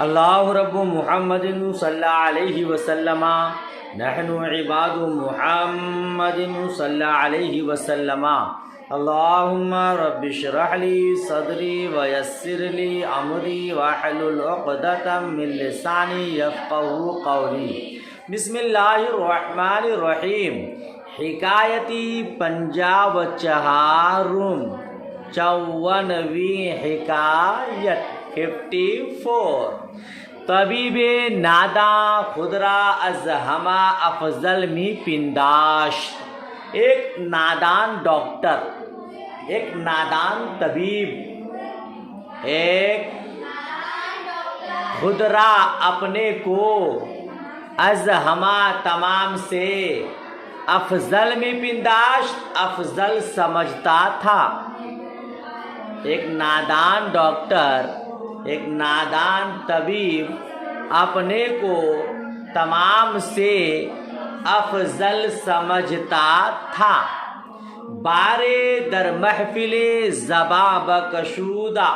اللہ رب محمد صلی اللہ علیہ وسلم نحن عباد محمد صلی اللہ علیہ وسلم اللہم رب اشرح لی صدری ویسر لی امری واحلل عقدۃ من لسانی یفقہوا قولی۔ بسم اللہ الرحمن الرحیم۔ حکایتی پنجاب چہارم 54ویں حکایت 54۔ طبیب ناداں خود را از ہما افضل می پنداشت۔ ایک نادان ڈاکٹر، ایک نادان طبیب، ایک خود را اپنے کو از ہما تمام سے افضل میں پنداشت، افضل سمجھتا تھا۔ ایک نادان ڈاکٹر، ایک نادان طبیب اپنے کو تمام سے افضل سمجھتا تھا۔ بارے در محفل زباں بکشودہ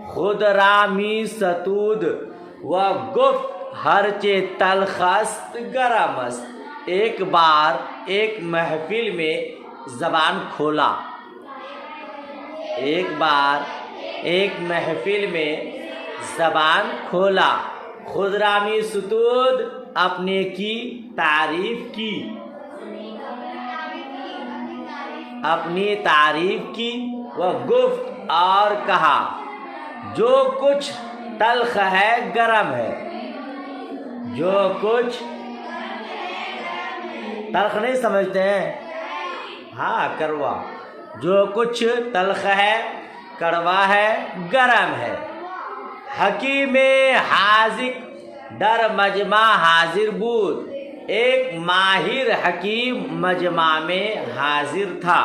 خود رامی ستود و گفت ہرچے تلخ است گرم است۔ ایک بار ایک محفل میں زبان کھولا، ایک بار ایک محفل میں زبان کھولا، خود رامی ستود اپنے کی تعریف کی، اپنی تعریف کی، وہ گفت اور کہا جو کچھ تلخ ہے گرم ہے۔ جو کچھ تلخ نہیں سمجھتے ہیں، ہاں کڑوا، جو کچھ تلخ ہے کڑوا ہے گرم ہے۔ حکیم حاذق در مجمع حاضر بود۔ ایک ماہر حکیم مجمع میں حاضر تھا۔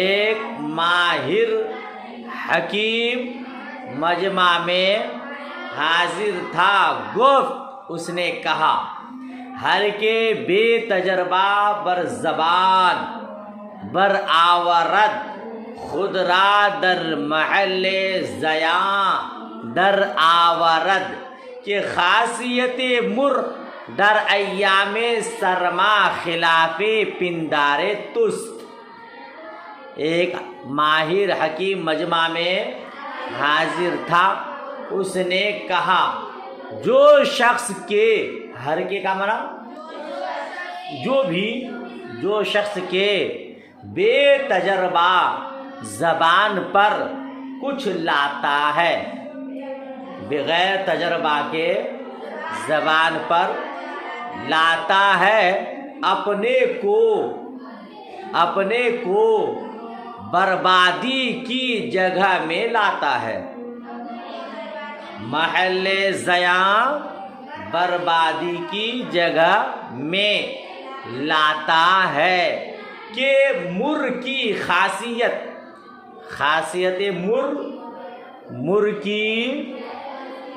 ایک ماہر حکیم مجمع میں حاضر تھا۔ گفت، اس نے کہا، ہر کے بے تجربہ بر زبان بر آورد خود را در محل زیاں در آورد کہ خاصیت مر در ایام سرما خلاف پندار تست۔ ایک ماہر حکیم مجمع میں حاضر تھا، اس نے کہا جو شخص کے، ہر کے کا معنی جو شخص کے بے تجربہ زبان پر کچھ لاتا ہے، بغیر تجربہ کے زبان پر لاتا ہے، اپنے کو بربادی کی جگہ میں لاتا ہے۔ محل زیاں بربادی کی جگہ میں لاتا ہے کہ مر کی خاصیت مر کی،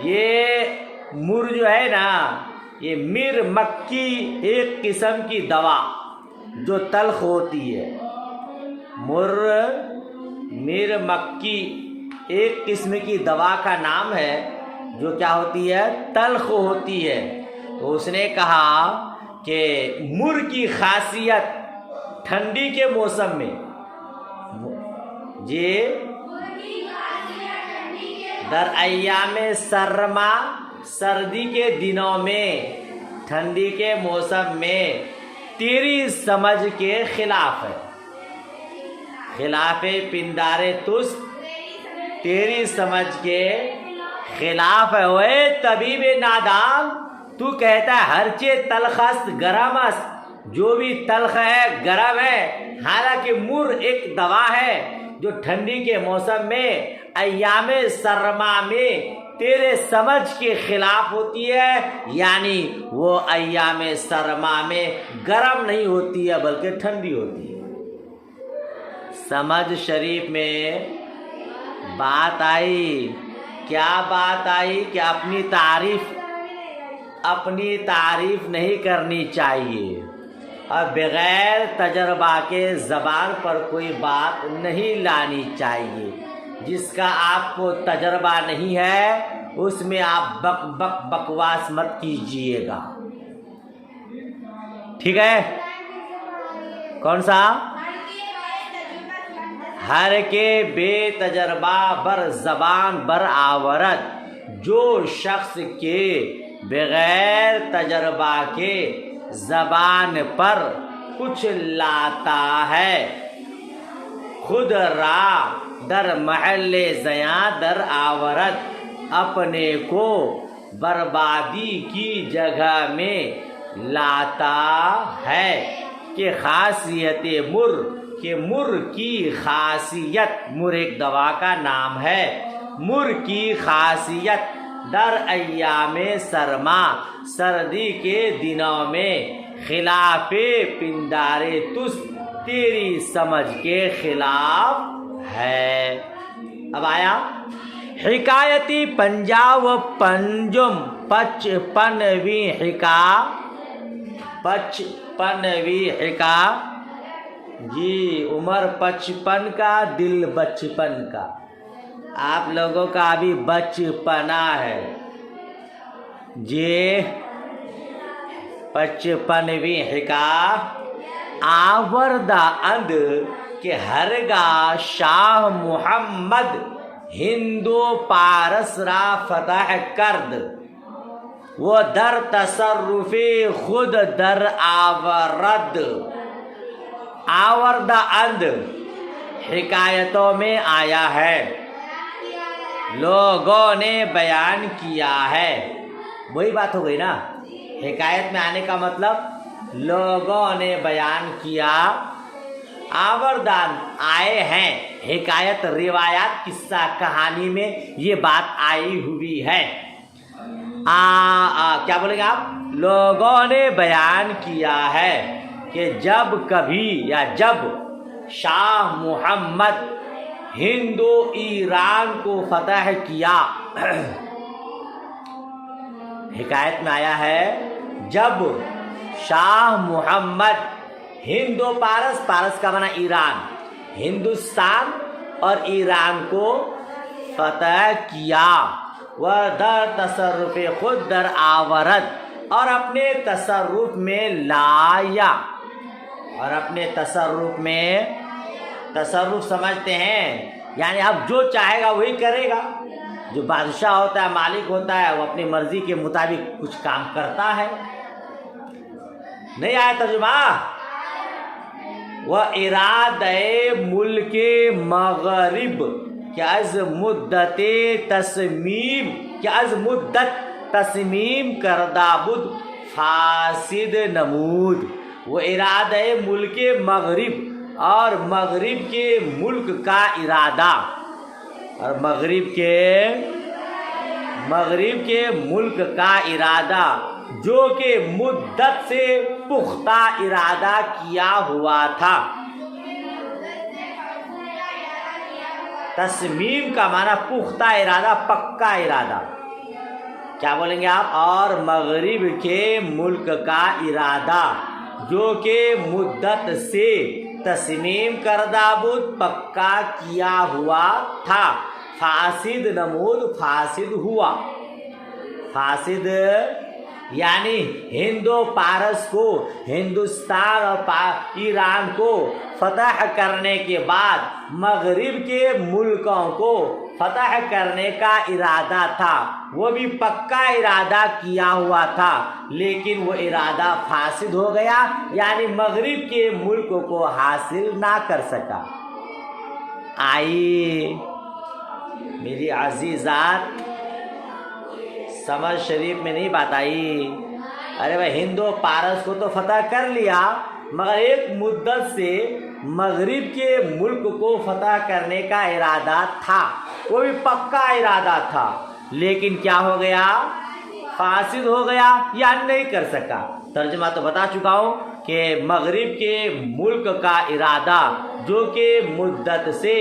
یہ مر جو ہے نا، یہ میر مکی ایک قسم کی دوا جو تلخ ہوتی ہے۔ میر مکی ایک قسم کی دوا کا نام ہے جو کیا ہوتی ہے؟ تلخ ہوتی ہے۔ تو اس نے کہا کہ مر کی خاصیت ٹھنڈی کے موسم میں، جی در ایام سرما، سردی کے دنوں میں، ٹھنڈی کے موسم میں تیری سمجھ کے خلاف ہے، خلاف پندار تست، تیری سمجھ کے خلاف ہے۔ اوے طبیب نادان، تو کہتا ہے ہر چیز تلخ است گرم است، جو بھی تلخ ہے گرم ہے، حالانکہ مر ایک دوا ہے جو ٹھنڈی کے موسم میں، ایام سرما میں تیرے سمجھ کے خلاف ہوتی ہے، یعنی وہ ایام سرما میں گرم نہیں ہوتی ہے بلکہ ٹھنڈی ہوتی ہے۔ سمجھ شریف میں بات آئی، کیا بات آئی کہ اپنی تعریف نہیں کرنی چاہیے، اور بغیر تجربہ کے زبان پر کوئی بات نہیں لانی چاہیے۔ جس کا آپ کو تجربہ نہیں ہے اس میں آپ بکواس مت کیجیے گا، ٹھیک ہے؟ کون سا؟ ہر کے بے تجربہ بر زبان بر آورد، جو شخص کے بغیر تجربہ کے زبان پر کچھ لاتا ہے، خود را در محل زیاں در آورد، اپنے کو بربادی کی جگہ میں لاتا ہے، کہ خاصیت مر، کہ مر کی خاصیت، مر ایک دوا کا نام ہے، مر کی خاصیت در ایام سرما، سردی کے دنوں میں، خلاف پندارے تس، تیری سمجھ کے خلاف ہے۔ اب آیا حکایتی پنجاب و پنجم، پچپنویں حکا، جی عمر 55 کا، دل بچپن کا، آپ لوگوں کا ابھی بچپنا ہے جی۔ 55ویں حکا، آوردہ اند کہ ہرگاہ شاہ محمد ہندو پارس را فتح کرد، وہ در تصرف خود در آورد۔ آوردہ اند حکایتوں میں آیا ہے، لوگوں نے بیان کیا ہے، وہی بات ہو گئی نا، حکایت میں آنے کا مطلب لوگوں نے بیان کیا، آوردان آئے ہیں، حکایت روایات قصہ کہانی میں یہ بات آئی ہوئی ہے۔ کیا بولیں گے آپ؟ لوگوں نے بیان کیا ہے کہ جب کبھی یا جب شاہ محمد ہندو ایران کو فتح کیا، حکایت میں آیا ہے جب شاہ محمد ہندو پارس، پارس کا معنی ایران، ہندوستان اور ایران کو فتح کیا، وہ در تصرف خود در آورد، اور اپنے تصرف میں لایا، اور اپنے تصرف میں، تصرف سمجھتے ہیں یعنی اب جو چاہے گا وہی کرے گا، جو بادشاہ ہوتا ہے، مالک ہوتا ہے، وہ اپنی مرضی کے مطابق کچھ کام کرتا ہے۔ نہیں آیا ترجمہ؟ وہ ارادہ ملک مغرب کہ از مدت تصمیم کردہ بود فاسد نمود، وہ ارادہ ملک مغرب، اور مغرب کے ملک کا ارادہ، اور مغرب کے ملک کا ارادہ، جو کہ مدت سے پختہ ارادہ کیا ہوا تھا۔ تصمیم کا معنی پختہ ارادہ، پکا ارادہ، کیا بولیں گے آپ؟ اور مغرب کے ملک کا ارادہ جو کہ مدت سے تصمیم کردہ بود، پکا کیا ہوا تھا، فاسد نمود، فاسد ہوا، فاسد یعنی ہندو پارس کو، ہندوستان اور ایران کو فتح کرنے کے بعد مغرب کے ملکوں کو فتح کرنے کا ارادہ تھا، وہ بھی پکا ارادہ کیا ہوا تھا، لیکن وہ ارادہ فاسد ہو گیا، یعنی مغرب کے ملک کو حاصل نہ کر سکا۔ آئی میری عزیزات، سمجھ شریف میں نہیں بات آئی؟ ارے بھائی ہندو پارس کو تو فتح کر لیا، مگر ایک مدت سے مغرب کے ملک کو فتح کرنے کا ارادہ تھا، وہ بھی پکا ارادہ تھا، لیکن کیا ہو گیا؟ فاسد ہو گیا، یا نہیں کر سکا۔ ترجمہ تو بتا چکا ہوں کہ مغرب کے ملک کا ارادہ جو کہ مدت سے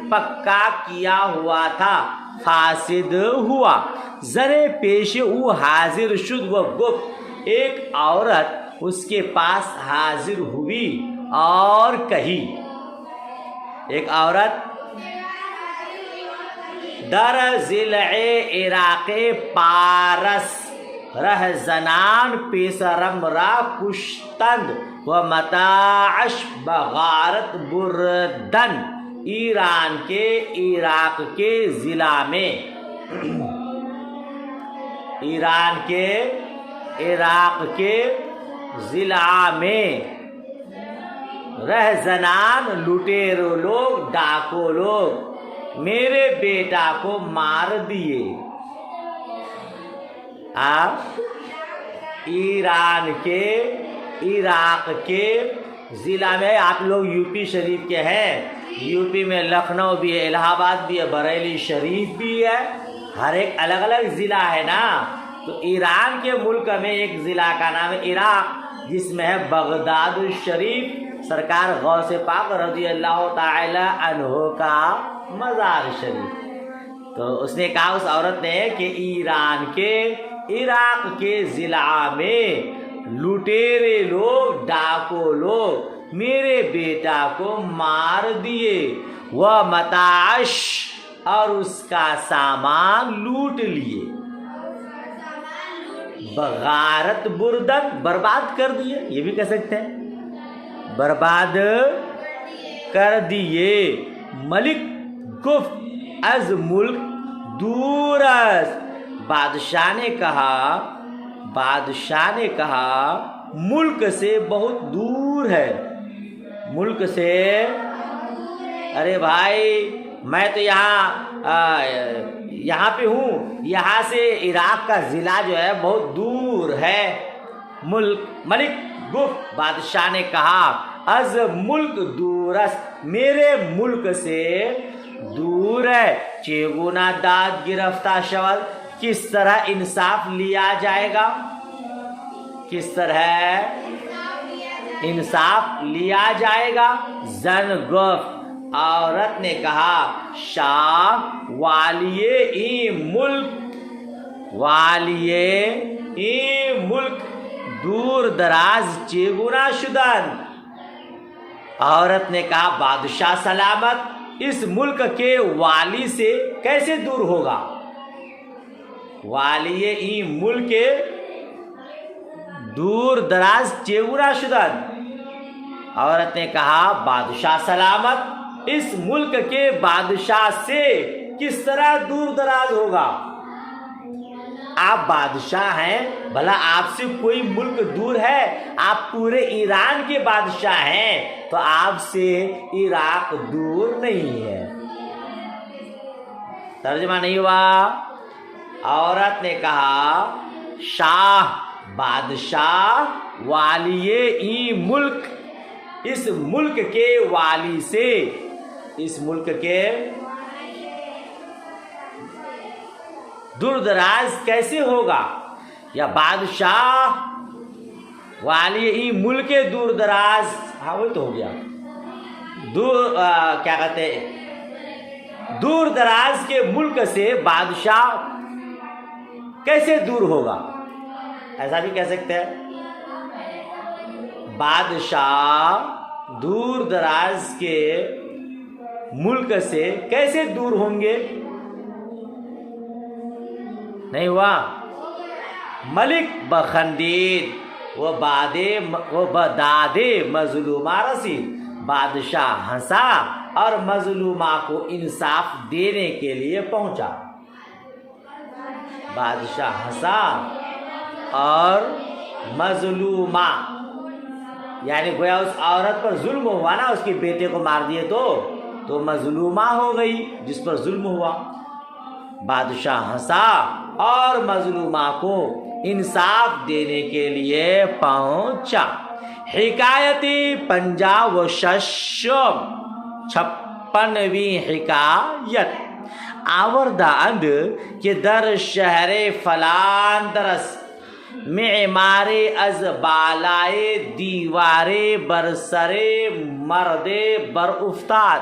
پکا کیا ہوا تھا، فاسد ہوا۔ زرے پیش او حاضر شد و گفت، ایک عورت اس کے پاس حاضر ہوئی اور کہی، ایک عورت در ضلع عراق پارس رہ زنان پیسرم را کشتند و متاعش بغارت بردن ایران کے عراق کے ضلع میں ایران کے عراق کے ضلع میں رہ زنان لٹیرو لوگ ڈاکو لوگ میرے بیٹا کو مار دیے. آپ ایران کے عراق کے ضلع میں, آپ لوگ یو پی شریف کے ہیں, یو پی میں لکھنؤ بھی ہے, الہ آباد بھی ہے, بریلی شریف بھی ہے, ہر ایک الگ الگ ضلع ہے نا. تو ایران کے ملک میں ایک ضلع کا نام ہے عراق, جس میں ہے بغداد الشریف, سرکار غوث پاک رضی اللہ تعالی عنہ کا مزار شریف. تو اس نے کہا اس عورت نے کہ ایران کے عراق کے ضلع میں لٹیرے لوگ ڈاکو لوگ میرے بیٹا کو مار دیے, وہ متاعش اور اس کا سامان لوٹ لیے, بغارت بردن برباد کر دیے, یہ بھی کہہ سکتے ہیں برباد کر دیے. ملک گفت از ملک دور است, بادشاہ نے کہا ملک سے بہت دور ہے, ملک سے, ارے بھائی میں تو یہاں پہ ہوں, یہاں سے عراق کا ضلع جو ہے بہت دور ہے. ملک گفت بادشاہ نے کہا از ملک دور است, میرے ملک سے دور ہے. چگونا داد گرفتہ شود, کس طرح انصاف لیا جائے گا, کس طرح انصاف لیا جائے گا. زن گفت, عورت نے کہا شاہ والیے این ملک دور دراز چگونا شدن. عورت نے کہا بادشاہ سلامت, اس ملک کے والی سے کیسے دور ہوگا, والی این ملک دور دراز چگونا شدن. عورت نے کہا بادشاہ سلامت, اس ملک کے بادشاہ سے کس طرح دور دراز ہوگا. آپ بادشاہ ہیں, بھلا آپ سے کوئی ملک دور ہے, آپ پورے ایران کے بادشاہ ہیں, تو آپ سے عراق دور نہیں ہے. ترجمہ نہیں ہوا. عورت نے کہا شاہ بادشاہ والی این ملک, اس ملک کے والی سے, اس ملک کے دور دراز کیسے ہوگا, یا بادشاہ والی این ملک دور دراز, ہاں وہی تو ہو گیا, کیا کہتے ہیں, دور دراز کے ملک سے بادشاہ کیسے دور ہوگا, ایسا بھی کہہ سکتے ہیں. بادشاہ دور دراز کے ملک سے کیسے دور ہوں گے, نہیں ہوا. ملک بخندید وہ بدادے مظلومہ رسید, بادشاہ ہنسا اور مظلومہ کو انصاف دینے کے لیے پہنچا. بادشاہ ہنسا اور مظلومہ, یعنی گویا اس عورت پر ظلم ہوا نا, اس کے بیٹے کو مار دیے تو مظلومہ ہو گئی جس پر ظلم ہوا. بادشاہ ہنسا اور مظلومہ کو انصاف دینے کے لیے پہنچا. حکایتی 56ویں حکایت. آوردند که در شهر فلاندرس معماری از بالای دیواری بر سر مرد بر افتاد.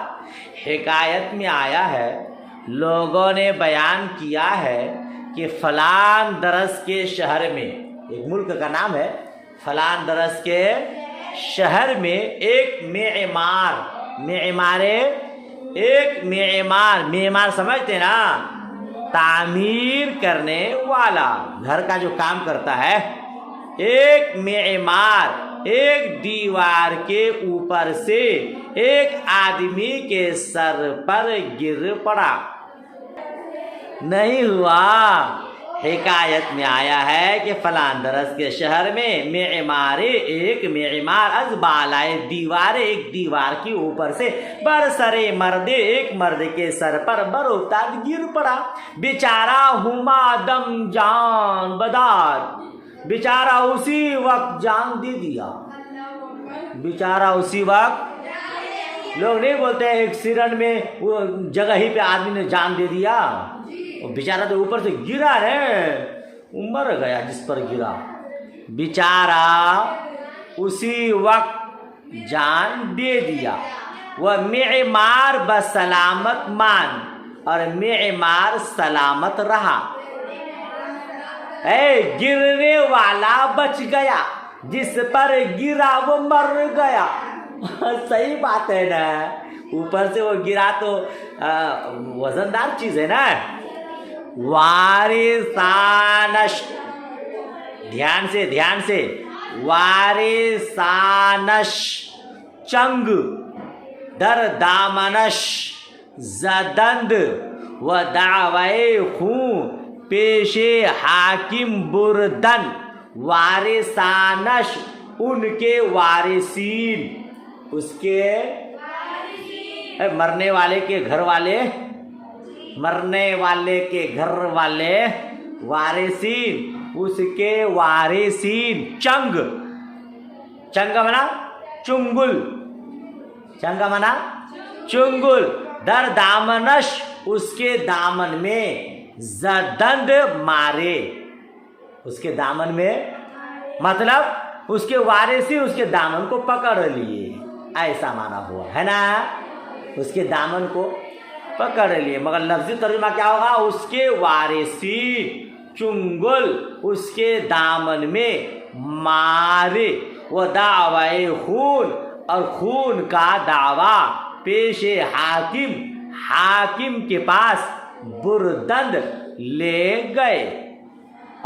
حکایت میں آیا ہے, لوگوں نے بیان کیا ہے کہ فلاندرس کے شہر میں, ایک ملک کا نام ہے, فلاندرس کے شہر میں ایک معمار سمجھتے نا, تعمیر کرنے والا، گھر کا جو کام کرتا ہے، ایک معمار ایک دیوار کے اوپر سے ایک آدمی کے سر پر گر پڑا۔ نہیں ہوا، حکایت میں آیا ہے کہ فلاندرس کے شہر میں ایک معمار از بالائے دیوار، ایک دیوار کے اوپر سے بر سرے مرد، ایک مرد کے سر پر بروتاد گر پڑا۔ بیچارہ ہما دم جان بدار، بیچارہ اسی وقت جان دے دیا، بیچارہ اسی وقت۔ لوگ نہیں بولتے ایکسیڈنٹ میں وہ جگہ ہی پہ آدمی نے جان دے دیا، بیچارہ تو اوپر سے گرا ہے، مر گیا جس پر گرا، بیچارہ اسی وقت جان دے دیا۔ وہ معمار بسلامت مان، اور معمار سلامت رہا۔ گرنے والا بچ گیا، جس پر گرا وہ مر گیا۔ صحیح بات ہے نا، اوپر سے وہ گرا تو وزندار چیز ہے نا۔ وارثانش، دھیان سے، وارثانش چنگ در دامنش زدند و دعوی خون پیش حاکم بردن۔ وارثانش ان کے وارثین، اس کے مرنے والے کے گھر والے، مرنے والے کے گھر والے، وارثین اس کے وارثین، چنگ منا چنگل، چنگ منا چنگل، در دامنش اس کے دامن میں، زدند مارے، اس کے دامن میں، مطلب اس کے وارثین اس کے دامن کو پکڑ لیے، ایسا مانا ہوا ہے نا، اس کے دامن کو پکڑ لیے۔ مگر لفظی ترجمہ کیا ہوگا؟ اس کے وارثین چنگل اس کے دامن میں مارے، وہ دعوی خون، اور خون کا دعویٰ، پیش حاکم، حاکم کے پاس، بردند لے گئے،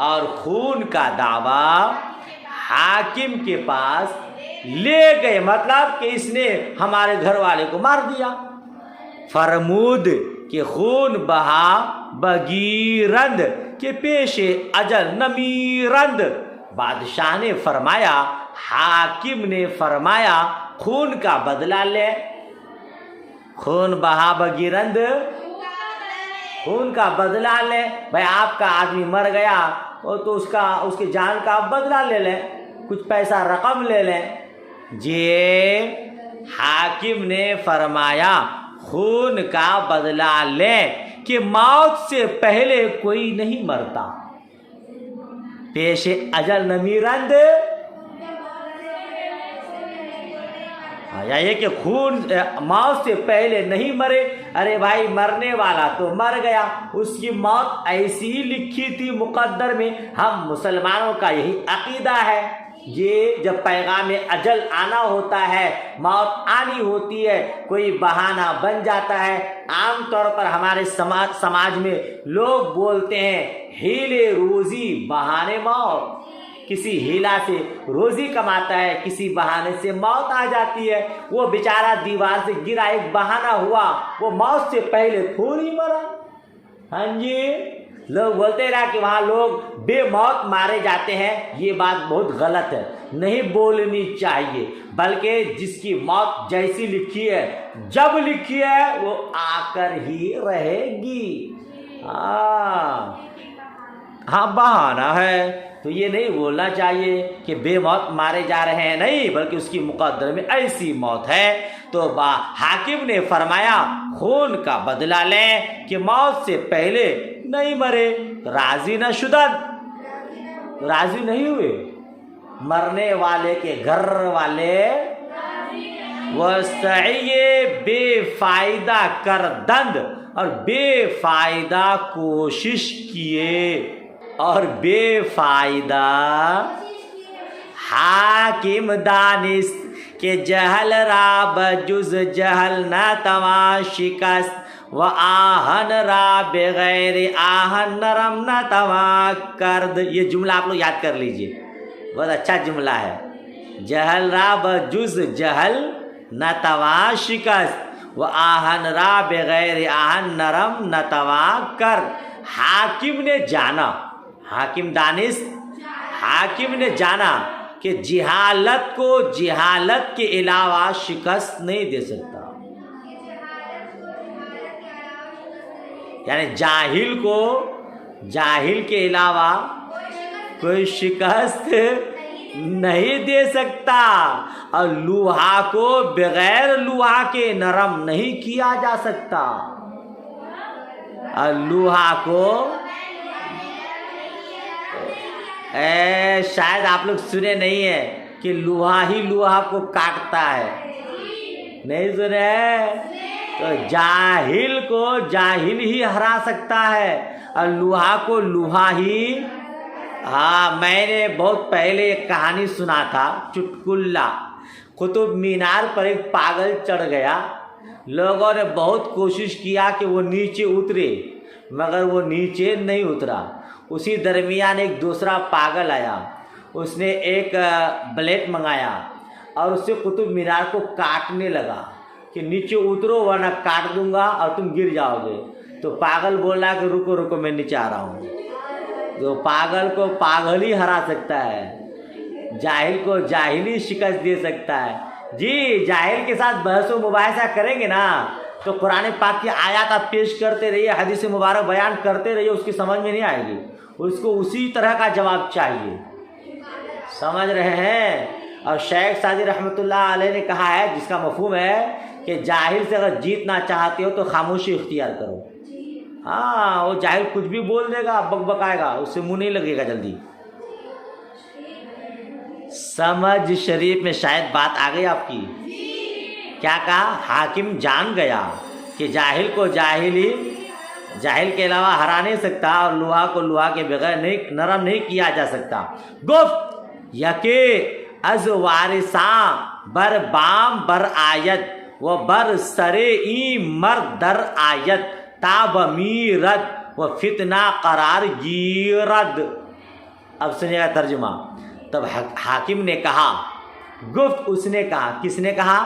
اور خون کا دعویٰ حاکم کے پاس لے گئے، مطلب کہ اس نے ہمارے گھر والے کو مار دیا۔ فرمود کہ خون بہا بگیرند کے پیش اجل نمیرند، بادشاہ نے فرمایا، حاکم نے فرمایا خون کا بدلہ لے۔ خون بہا بگیرند، خون کا بدلہ لے، بھائی آپ کا آدمی مر گیا تو اس کے جان کا بدلہ لے لیں، کچھ پیسہ رقم لے لیں۔ جی حاکم نے فرمایا خون کا بدلہ لیں کہ موت سے پہلے کوئی نہیں مرتا۔ پیش اجل نمیرند، یا یہ کہ خون موت سے پہلے نہیں مرے۔ ارے بھائی مرنے والا تو مر گیا، اس کی موت ایسی ہی لکھی تھی مقدر میں۔ ہم مسلمانوں کا یہی عقیدہ ہے، یہ جب پیغام اجل آنا ہوتا ہے، موت آنی ہوتی ہے، کوئی بہانہ بن جاتا ہے۔ عام طور پر ہمارے سماج میں لوگ بولتے ہیں ہیلے روزی بہانے موت، کسی ہیلا سے روزی کماتا ہے، کسی بہانے سے موت آ جاتی ہے۔ وہ بیچارہ دیوار سے گرا، ایک بہانہ ہوا، وہ موت سے پہلے تھوڑی مرا۔ ہاں جی، لوگ بولتے رہا کہ وہاں لوگ بے موت مارے جاتے ہیں، یہ بات بہت غلط ہے، نہیں بولنی چاہیے، بلکہ جس کی موت جیسی لکھی ہے، جب لکھی ہے وہ آ کر ہی رہے گی۔ ہاں بہانہ ہے تو یہ نہیں بولنا چاہیے کہ بے موت مارے جا رہے ہیں، نہیں، بلکہ اس کی مقدر میں ایسی موت ہے۔ تو حاکم نے فرمایا خون کا بدلہ لیں کہ موت سے پہلے نہیں مرے۔ راضی نہ شدن، راضی نہیں ہوئے، مرنے والے کے گھر والے وسعی بے فائدہ کردند، اور بے فائدہ کوشش کیے، اور بے فائدہ حاکم دانست کہ جہل را بجز جہل نہ تواں شکست، وآہن را بغیر آہن نرم نتوا کرد. یہ جملہ آپ لوگ یاد کر لیجئے، بہت اچھا جملہ ہے. جہل را بجز جہل نتوا شکست، وآہن را بغیر آہن نرم نتوا کرد. حاکم نے جانا، حاکم دانست، حاکم نے جانا کہ جہالت کو جہالت کے علاوہ شکست نہیں دے سکتا. یعنی جاہل کو جاہل کے علاوہ کوئی شکست نہیں دے سکتا، اور لوہا کو بغیر لوہا کے نرم نہیں کیا جا سکتا. اور لوہا کو شاید آپ لوگ سنے نہیں ہیں کہ لوہا ہی لوہا کو کاٹتا ہے، نہیں سنے؟ تو جاہل کو جاہل ہی ہرا سکتا ہے، اور لوہا کو لوہا ہی. ہاں، میں نے بہت پہلے ایک کہانی سنا تھا، چٹکلا. قطب مینار پر ایک پاگل چڑھ گیا، لوگوں نے بہت کوشش کیا کہ وہ نیچے اترے، مگر وہ نیچے نہیں اترا. اسی درمیان ایک دوسرا پاگل آیا، اس نے ایک بلیٹ منگایا اور اس سے قطب مینار کو کاٹنے لگا کہ نیچے اترو ورنہ کاٹ دوں گا اور تم گر جاؤ گے. تو پاگل بول رہا کہ رکو رکو میں نیچے آ رہا ہوں. تو پاگل کو پاگل ہی ہرا سکتا ہے، جاہل کو جاہل ہی شکست دے سکتا ہے. جی، جاہل کے ساتھ بحث و مباحثہ کریں گے نا تو قرآن پاک کی آیات آپ پیش کرتے رہیے، حدیث مبارک بیان کرتے رہیے، اس کی سمجھ میں نہیں آئے گی. اس کو اسی طرح کا جواب چاہیے، سمجھ رہے ہیں؟ اور شیخ سعدی رحمۃ اللہ علیہ نے کہا ہے، جس کا مفہوم ہے کہ جاہل سے اگر جیتنا چاہتے ہو تو خاموشی اختیار کرو. ہاں، وہ جاہل کچھ بھی بول دے گا، بک بکائے گا، اس سے منہ نہیں لگے گا جلدی. سمجھ شریف میں شاید بات آ گئی آپ کی. کیا کہا؟ حاکم جان گیا کہ جاہل کو جاہل کے علاوہ ہرا نہیں سکتا، اور لوہا کو لوہا کے بغیر نرم نہیں کیا جا سکتا. گفت یکے از وارثاں بر بام بر آیت و بر سرے ای مرد در آیت تاب میرد و فتنہ قرار گیرد. اب سنیے گا ترجمہ. تب حاکم نے کہا، گفت اس نے کہا، کس نے کہا؟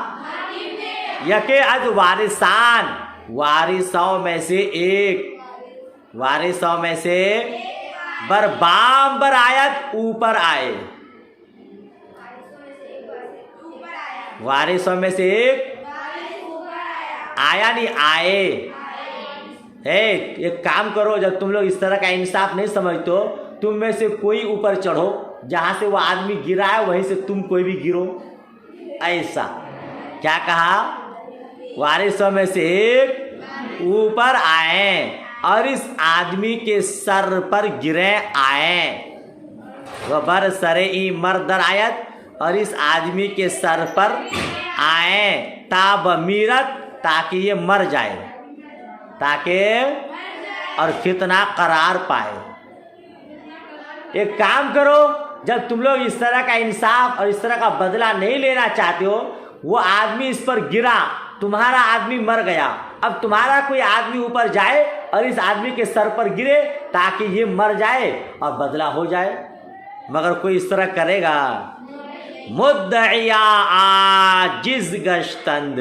یکے از وارثان، وارثوں میں سے ایک، وارثوں میں سے بر بام بر آیت اوپر آئے، وارثوں میں سے ایک آیا نہیں آئے. ایک کام کرو، جب تم لوگ اس طرح کا انصاف نہیں سمجھتے ہو، تم میں سے کوئی اوپر چڑھو، جہاں سے وہ آدمی گرا ہے وہیں سے تم کوئی بھی گرو. ایسا کیا کہا؟ وارثوں میں سے ایک اوپر آئیں اور اس آدمی کے سر پر گریں آئیں. وہ بر سرے ای مردر آیت، اور اس آدمی کے سر پر آئیں تاب میرت، تاکہ یہ مر جائے، تاکہ اور فتنہ قرار پائے. ایک کام کرو، جب تم لوگ اس طرح کا انصاف اور اس طرح کا بدلہ نہیں لینا چاہتے ہو، وہ آدمی اس پر گرا، تمہارا آدمی مر گیا، اب تمہارا کوئی آدمی اوپر جائے اور اس آدمی کے سر پر گرے تاکہ یہ مر جائے اور بدلہ ہو جائے. مگر کوئی اس طرح کرے گا. مدعیا عاجز گشتند،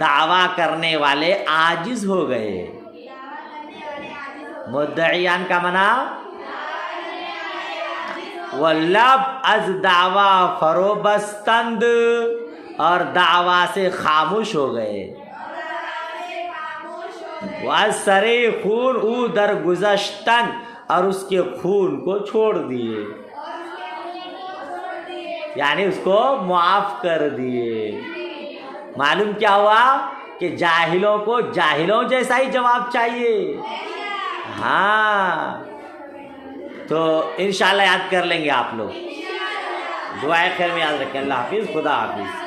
دعویٰ کرنے والے عاجز ہو گئے. مدعیان کا معنی واللب از دعویٰ فرو بستند، اور دعویٰ سے خاموش ہو گئے. وَسَرِ خون او در گزشتن، اور اس کے خون کو چھوڑ دیے، یعنی اس کو معاف کر دیے. معلوم کیا ہوا کہ جاہلوں کو جاہلوں جیسا ہی جواب چاہیے. ہاں، تو انشاءاللہ یاد کر لیں گے آپ لوگ. دعائے خیر میں یاد رکھیں. اللہ حافظ، خدا حافظ.